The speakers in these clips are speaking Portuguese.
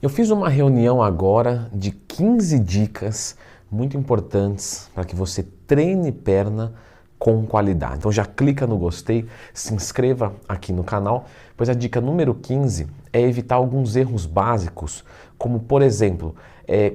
Eu fiz uma reunião agora de 15 dicas muito importantes para que você treine perna com qualidade. Então já clica no gostei, se inscreva aqui no canal, pois a dica número 15 é evitar alguns erros básicos, como por exemplo,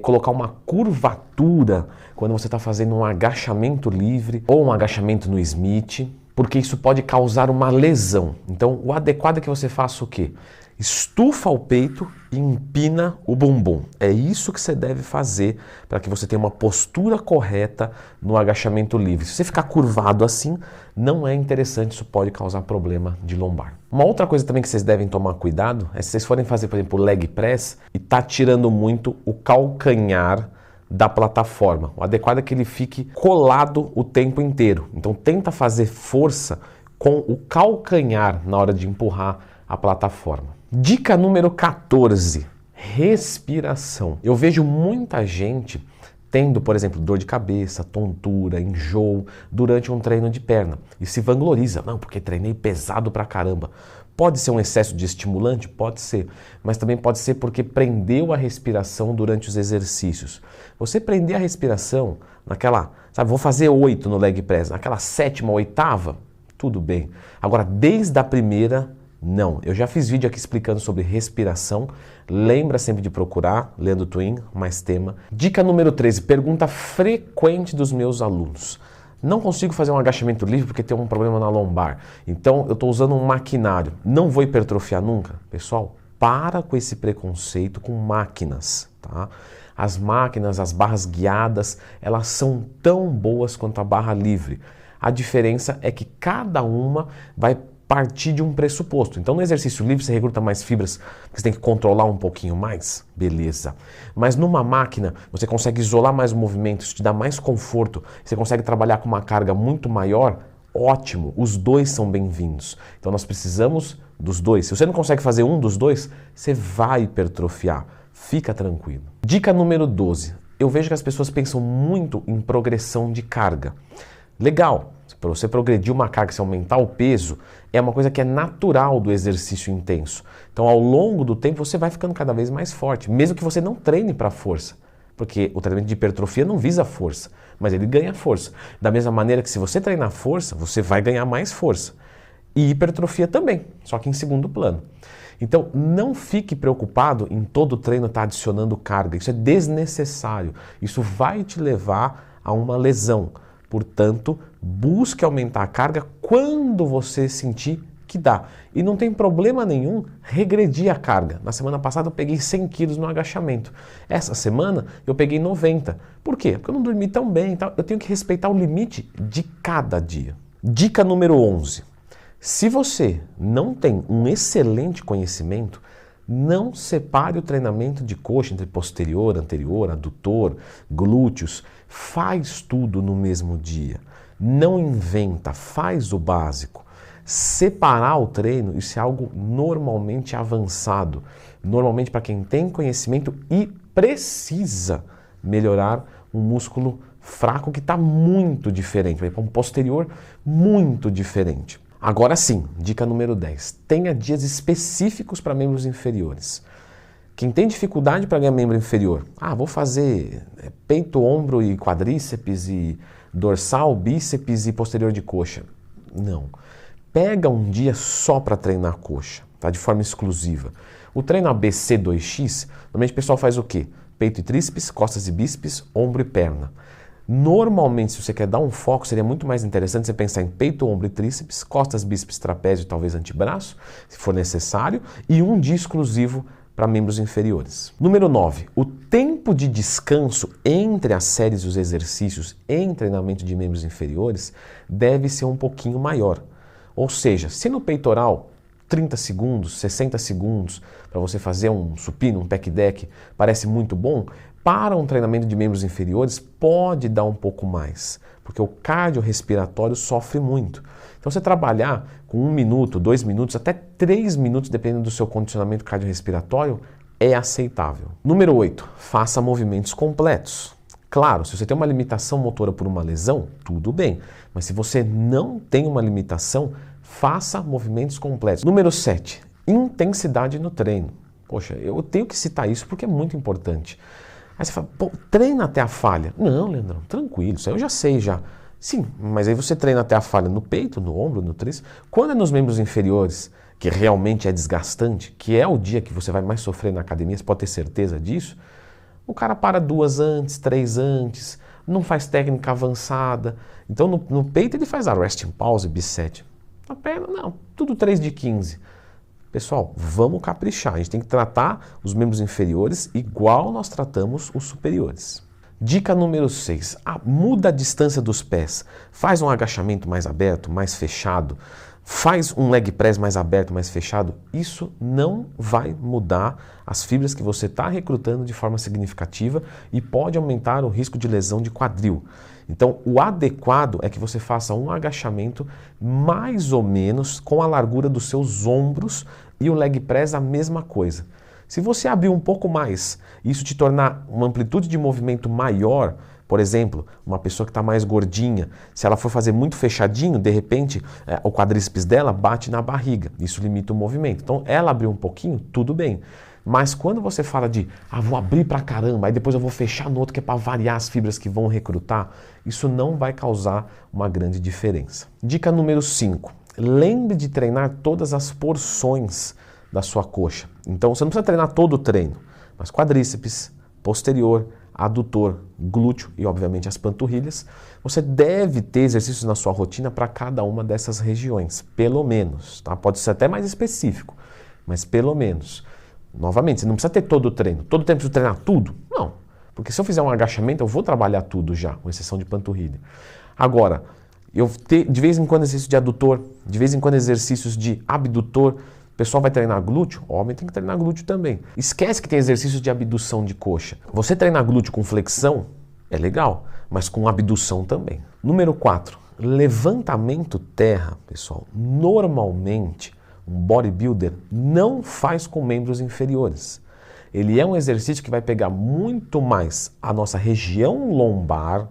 colocar uma curvatura quando você está fazendo um agachamento livre ou um agachamento no Smith, porque isso pode causar uma lesão. Então o adequado é que você faça o quê? Estufa o peito e empina o bumbum. É isso que você deve fazer para que você tenha uma postura correta no agachamento livre. Se você ficar curvado assim, não é interessante, isso pode causar problema de lombar. Uma outra coisa também que vocês devem tomar cuidado é se vocês forem fazer, por exemplo, leg press e tá tirando muito o calcanhar da plataforma. O adequado é que ele fique colado o tempo inteiro. Então tenta fazer força com o calcanhar na hora de empurrar a plataforma. Dica número 14, respiração. Eu vejo muita gente tendo, por exemplo, dor de cabeça, tontura, enjoo durante um treino de perna e se vangloriza. Não, porque treinei pesado pra caramba. Pode ser um excesso de estimulante? Pode ser, mas também pode ser porque prendeu a respiração durante os exercícios. Você prender a respiração naquela, sabe, vou fazer 8 no leg press, naquela 7ª, 8ª, tudo bem. Agora, desde a primeira, não. Eu já fiz vídeo aqui explicando sobre respiração. Lembra sempre de procurar, Leandro Twin, mais tema. Dica número 13, pergunta frequente dos meus alunos. Não consigo fazer um agachamento livre porque tem um problema na lombar. Então eu estou usando um maquinário. Não vou hipertrofiar nunca? Pessoal, para com esse preconceito com máquinas, tá? As máquinas, as barras guiadas, elas são tão boas quanto a barra livre. A diferença é que cada uma vai partir de um pressuposto. Então no exercício livre você recruta mais fibras, você tem que controlar um pouquinho mais, beleza. Mas numa máquina você consegue isolar mais o movimento, isso te dá mais conforto, você consegue trabalhar com uma carga muito maior, ótimo, os dois são bem-vindos. Então nós precisamos dos dois. Se você não consegue fazer um dos dois, você vai hipertrofiar, fica tranquilo. Dica número 12, eu vejo que as pessoas pensam muito em progressão de carga. Legal, para você progredir uma carga, se aumentar o peso, é uma coisa que é natural do exercício intenso. Então, ao longo do tempo, você vai ficando cada vez mais forte, mesmo que você não treine para força. Porque o treinamento de hipertrofia não visa força, mas ele ganha força. Da mesma maneira que se você treinar força, você vai ganhar mais força. E hipertrofia também, só que em segundo plano. Então, não fique preocupado em todo treino estar adicionando carga. Isso é desnecessário. Isso vai te levar a uma lesão. Portanto, busque aumentar a carga quando você sentir que dá. E não tem problema nenhum regredir a carga. Na semana passada eu peguei 100 quilos no agachamento. Essa semana eu peguei 90. Por quê? Porque eu não dormi tão bem. Então eu tenho que respeitar o limite de cada dia. Dica número 11. Se você não tem um excelente conhecimento, não separe o treinamento de coxa entre posterior, anterior, adutor, glúteos. Faz tudo no mesmo dia. Não inventa, faz o básico. Separar o treino, isso é algo normalmente avançado. Normalmente para quem tem conhecimento e precisa melhorar um músculo fraco que está muito diferente. Vai para um posterior muito diferente. Agora sim, dica número 10. Tenha dias específicos para membros inferiores. Quem tem dificuldade para ganhar membro inferior, vou fazer peito, ombro e quadríceps e dorsal, bíceps e posterior de coxa. Não. Pega um dia só para treinar a coxa, tá? De forma exclusiva. O treino ABC2X, normalmente o pessoal faz o quê? Peito e tríceps, costas e bíceps, ombro e perna. Normalmente, se você quer dar um foco, seria muito mais interessante você pensar em peito, ombro e tríceps, costas, bíceps, trapézio e talvez antebraço, se for necessário, e um dia exclusivo para membros inferiores. Número 9. O tempo de descanso entre as séries e os exercícios em treinamento de membros inferiores deve ser um pouquinho maior. Ou seja, se no peitoral 30 segundos, 60 segundos para você fazer um supino, um pec deck, parece muito bom, para um treinamento de membros inferiores pode dar um pouco mais, porque o cardiorrespiratório sofre muito. Então você trabalhar com 1 minuto, 2 minutos, até 3 minutos, dependendo do seu condicionamento cardiorrespiratório, é aceitável. Número 8, faça movimentos completos. Claro, se você tem uma limitação motora por uma lesão, tudo bem, mas se você não tem uma limitação, faça movimentos completos. Número 7, intensidade no treino. Poxa, eu tenho que citar isso porque é muito importante. Aí você fala, pô, treina até a falha. Não, Leandrão, tranquilo, isso aí eu já sei já. Sim, mas aí você treina até a falha no peito, no ombro, no tríceps. Quando é nos membros inferiores, que realmente é desgastante, que é o dia que você vai mais sofrer na academia, você pode ter certeza disso, o cara para 2 antes, 3 antes, não faz técnica avançada. Então no peito ele faz a resting pause, bisete. Na perna, não, tudo 3 de 15. Pessoal, vamos caprichar. A gente tem que tratar os membros inferiores igual nós tratamos os superiores. Dica número 6. Muda a distância dos pés. Faz um agachamento mais aberto, mais fechado. Faz um leg press mais aberto, mais fechado. Isso não vai mudar as fibras que você está recrutando de forma significativa e pode aumentar o risco de lesão de quadril. Então, o adequado é que você faça um agachamento mais ou menos com a largura dos seus ombros e o leg press a mesma coisa. Se você abrir um pouco mais e isso te tornar uma amplitude de movimento maior, por exemplo, uma pessoa que está mais gordinha, se ela for fazer muito fechadinho, de repente o quadríceps dela bate na barriga, isso limita o movimento. Então, ela abrir um pouquinho, tudo bem. Mas quando você fala de, vou abrir pra caramba, aí depois eu vou fechar no outro que é para variar as fibras que vão recrutar, isso não vai causar uma grande diferença. Dica número 5. Lembre de treinar todas as porções da sua coxa. Então você não precisa treinar todo o treino, mas quadríceps, posterior, adutor, glúteo e obviamente as panturrilhas. Você deve ter exercícios na sua rotina para cada uma dessas regiões, pelo menos. Tá? Pode ser até mais específico, mas pelo menos. Novamente, você não precisa ter todo o treino. Todo o tempo precisa treinar tudo? Não. Porque se eu fizer um agachamento, eu vou trabalhar tudo já, com exceção de panturrilha. Agora, de vez em quando exercício de adutor, de vez em quando exercícios de abdutor. O pessoal vai treinar glúteo? O homem tem que treinar glúteo também. Esquece que tem exercícios de abdução de coxa. Você treinar glúteo com flexão é legal, mas com abdução também. Número 4. Levantamento terra, pessoal. Normalmente, um bodybuilder não faz com membros inferiores. Ele é um exercício que vai pegar muito mais a nossa região lombar,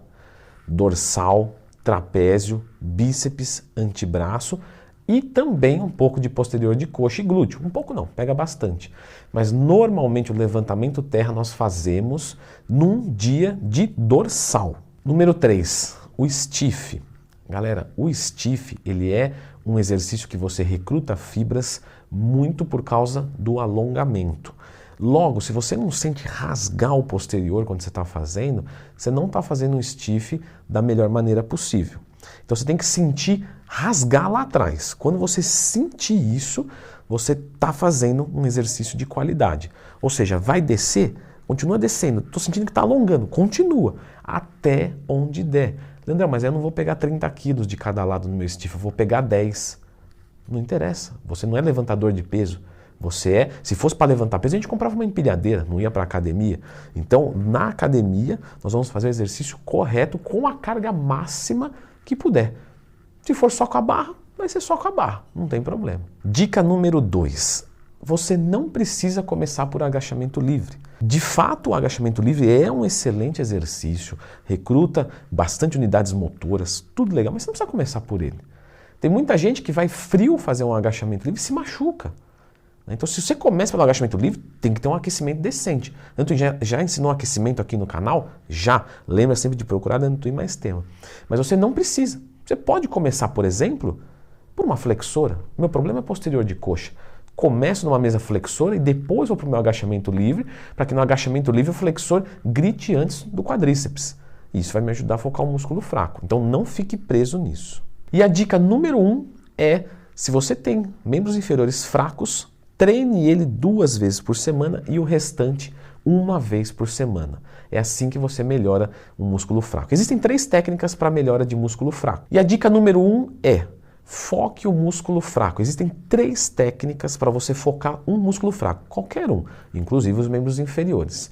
dorsal, trapézio, bíceps, antebraço e também um pouco de posterior de coxa e glúteo. Um pouco não, pega bastante. Mas normalmente o levantamento terra nós fazemos num dia de dorsal. Número 3, o stiff. Galera, o stiff, ele é um exercício que você recruta fibras muito por causa do alongamento. Logo, se você não sente rasgar o posterior quando você está fazendo, você não está fazendo um stiff da melhor maneira possível. Então você tem que sentir rasgar lá atrás. Quando você sentir isso, você está fazendo um exercício de qualidade. Ou seja, vai descer, continua descendo. Estou sentindo que está alongando, continua, até onde der. Leandrão, mas eu não vou pegar 30 quilos de cada lado no meu stiff, eu vou pegar 10. Não interessa, você não é levantador de peso. Você é, se fosse para levantar peso, a gente comprava uma empilhadeira, não ia para a academia. Então, na academia, nós vamos fazer o exercício correto com a carga máxima que puder. Se for só com a barra, vai ser só com a barra, não tem problema. Dica número 2. Você não precisa começar por agachamento livre. De fato, o agachamento livre é um excelente exercício, recruta bastante unidades motoras, tudo legal, mas você não precisa começar por ele. Tem muita gente que vai frio fazer um agachamento livre e se machuca. Então, se você começa pelo agachamento livre, tem que ter um aquecimento decente. Dantuí já ensinou aquecimento aqui no canal? Já. Lembra sempre de procurar Dantuí mais tema. Mas você não precisa. Você pode começar, por exemplo, por uma flexora. Meu problema é posterior de coxa. Começo numa mesa flexora e depois vou para o meu agachamento livre, para que no agachamento livre o flexor grite antes do quadríceps. Isso vai me ajudar a focar o músculo fraco. Então não fique preso nisso. E a dica número 1 é, se você tem membros inferiores fracos, treine ele 2 vezes por semana e o restante 1 vez por semana. É assim que você melhora um músculo fraco. Existem 3 técnicas para melhora de músculo fraco. E a dica número 1 é: foque o músculo fraco. Existem 3 técnicas para você focar um músculo fraco, qualquer um, inclusive os membros inferiores.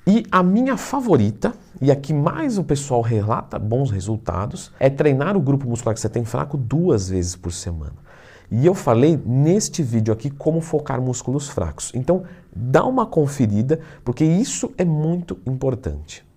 E a minha favorita, e a que mais o pessoal relata bons resultados, é treinar o grupo muscular que você tem fraco 2 vezes por semana. E eu falei neste vídeo aqui como focar músculos fracos. Então, dá uma conferida, porque isso é muito importante.